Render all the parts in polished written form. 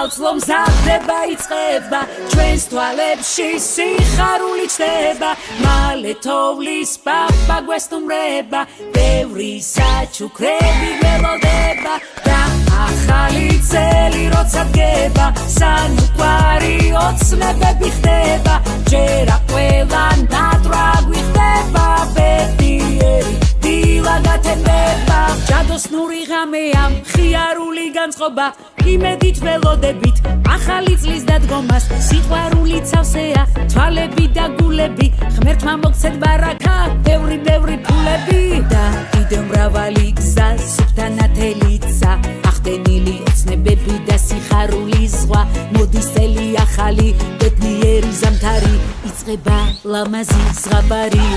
ახალ წლო მზადდება იწყება ჩვენს თვალებში სიხარული ჩნდება მალე თოვლის პაპა გვესტუმრება ბევრი საჩუქრები ველოდება და ახალი წელი როცა დგება სანუკვარი ოცნებები ხდება ჯერა ყველა ნატრა გვიხდება ბედნიერი დილა გათენდება ჯადოსნური ღამეა მხიარული განწყობა იმედით ველოდებით ახალი წლის დადგომას სიყვარული ცავსეა თვალები და გულები ღმერთმა მოგცეთ ბარაკა ბევრი ფულები და კიდევ მრავალი გზა სუფთა ნათელიცა ახდენილი ოცნებები და სიხარული ზღვა მოდის წელი ახალი ბედნიერი ზამთარი იწყება ლამაზი ზღაბარი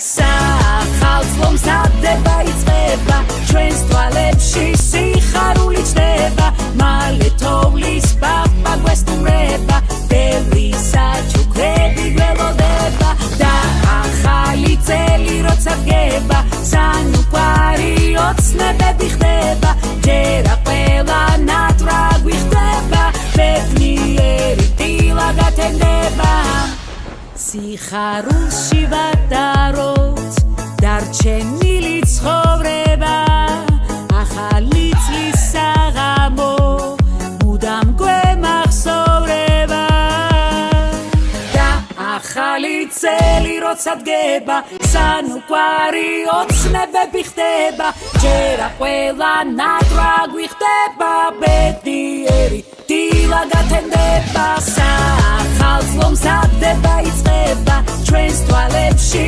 სახალ წლო მზადდება იწყება ჩვენს თვალებში სიხარული ჩნდება მალე თოვლის პაპა გვესტუმრება ბევრი საჩუქრები ველოდება და ახალი წელი როცა დგება სანუკვარი ოცნებები ხდება ჯერა ყველა ნატრა გვიხდება ბედნიერი დილა გათენდება სიხარულში ვატაროთ დარჩენილი ცხოვრება ახალი წლის საღამო მუდამ გვემახსოვრება და ახალი წელი როცა დგება სანუკვარი ოცნებები ხდება ჯერა ყველა ნატრა გვიხდება ბედნიერი დილა გათენდება სახალ წლო მზადდება იწყება ჩვენს თვალებში